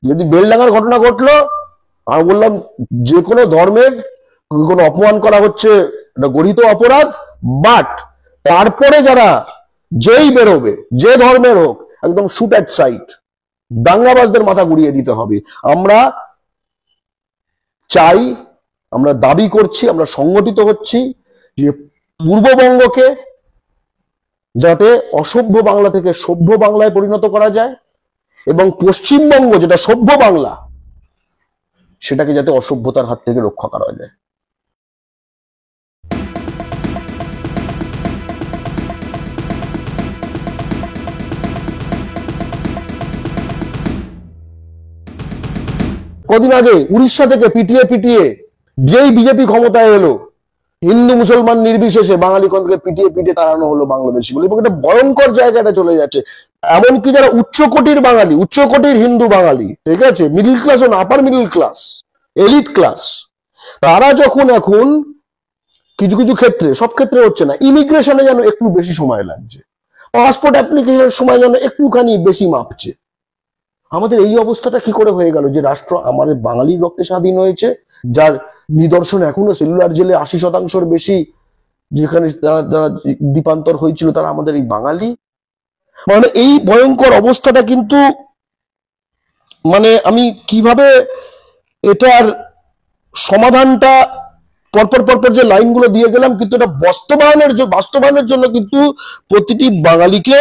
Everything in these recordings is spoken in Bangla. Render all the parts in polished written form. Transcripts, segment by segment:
যদি বেলডাঙ্গার ঘটনা ঘটলো, আমি বললাম যে কোনো ধর্মের কোনো অপমান করা হচ্ছে এটা গরিত অপরাধ, বাট তারপরে যারা যেই বেরোবে যে ধর্মের হোক একদম শুট অ্যাট সাইট, দাঙ্গাবাজদের মাথা গুড়িয়ে দিতে হবে। আমরা চাই, আমরা দাবি করছি, আমরা সংগঠিত হচ্ছি যে পূর্ববঙ্গকে যাতে অসভ্য বাংলা থেকে সভ্য বাংলায় পরিণত করা যায়, এবং পশ্চিমবঙ্গ যেটা সভ্য বাংলা সেটাকে যাতে অসভ্যতার হাত থেকে রক্ষা করা যায়। কদিন আগে উড়িষ্যা থেকে পিটিয়ে পিটিয়ে যেই বিজেপি ক্ষমতায় এলো, হিন্দু মুসলমান নির্বিশেষে বাঙালিগণকে পিটিয়ে পিটিয়ে তাড়ানো হলো বাংলাদেশি বলে, এবং একটা ভয়ঙ্কর জায়গাটা চলে যাচ্ছে। এমনকি যারা উচ্চকোটির বাঙালি, উচ্চকোটির হিন্দু বাঙালি, ঠিক আছে, মিডল ক্লাস ও upper middle class, elite class, তারা যখন এখন কিছু কিছু ক্ষেত্রে, সব ক্ষেত্রে হচ্ছে না, ইমিগ্রেশনে যেন একটু বেশি সময় লাগছে, পাসপোর্ট অ্যাপ্লিকেশনের সময় যেন একটুখানি বেশি মাপছে। আমাদের এই অবস্থাটা কি করে হয়ে গেল যে রাষ্ট্র আমাদের বাঙালির রক্তে স্বাধীন হয়েছে, যার নিদর্শন এখনো সেলুলার জেলে 80% বেশি যেখানে যারা দ্বীপান্তর হয়েছিল তারা আমাদের এই বাঙালি। মানে এই ভয়ঙ্কর অবস্থাটা কিন্তু, মানে আমি কিভাবে এটার সমাধানটা পরপর পরপর যে লাইনগুলো দিয়ে গেলাম, কিন্তু এটা বাস্তবায়নের জন্য কিন্তু প্রতিটি বাঙালিকে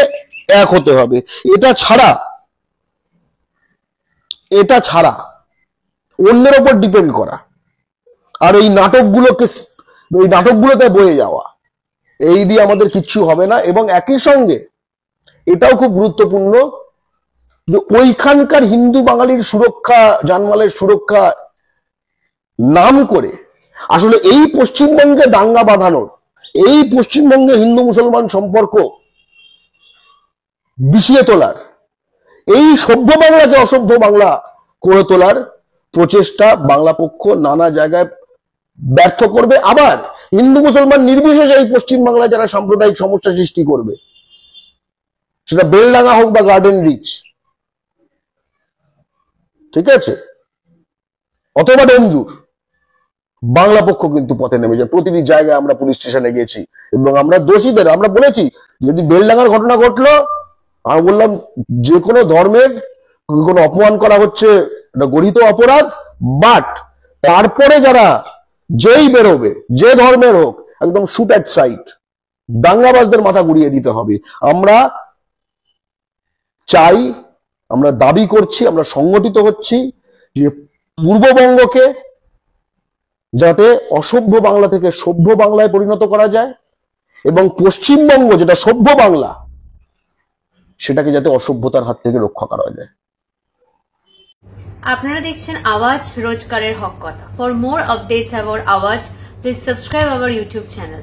এক হতে হবে। এটা ছাড়া অন্যের ওপর ডিপেন্ড করা আর এই নাটকগুলোতে বয়ে যাওয়া, এই দিয়ে আমাদের কিচ্ছু হবে না। এবং একই সঙ্গে এটাও খুব গুরুত্বপূর্ণ যে ওইখানকার হিন্দু বাঙালির সুরক্ষা, জানমালের সুরক্ষা নাম করে আসলে এই পশ্চিমবঙ্গে দাঙ্গা বাঁধানোর, এই পশ্চিমবঙ্গে হিন্দু মুসলমান সম্পর্ক বিষিয়ে তোলার, এই সভ্য বাংলাকে অসভ্য বাংলা করে তোলার প্রচেষ্টা বাংলা পক্ষ নানা জায়গায় ব্যর্থ করবে। আবার হিন্দু মুসলমান নির্বিশেষে এই পশ্চিমবাংলায় যারা সাম্প্রদায়িক সমস্যা সৃষ্টি করবে, সেটা বেলডাঙ্গা হোক বা গার্ডেন রিচ, ঠিক আছে, অথবা ডোমজুর, বাংলা পক্ষ কিন্তু পথে নেমে যায়। প্রতিটি জায়গায় আমরা পুলিশ স্টেশনে গেছি এবং আমরা দোষীদের আমরা বলেছি, যদি বেলডাঙ্গার ঘটনা ঘটলো, আমি বললাম যে কোনো ধর্মের কোনো অপমান করা হচ্ছে এটা গরিত অপরাধ, বাট তারপরে যারা যেই বেরোবে যে ধর্মের হোক একদম শুট অ্যাট সাইট, দাঙ্গাবাজদের মাথা গুড়িয়ে দিতে হবে। আমরা চাই, আমরা দাবি করছি, আমরা সংগঠিত হচ্ছি যে পূর্ববঙ্গকে যাতে অসভ্য বাংলা থেকে সভ্য বাংলায় পরিণত করা যায়, এবং পশ্চিমবঙ্গ যেটা সভ্য বাংলা সেটাকে যাতে অসভ্যতার হাত থেকে রক্ষা করা যায়। আপনারা দেখছেন আওয়াজ, রোজকারের হক কথা। ফর মোর আপডেটস অ্যাবাউট আওয়াজ, please subscribe our YouTube channel.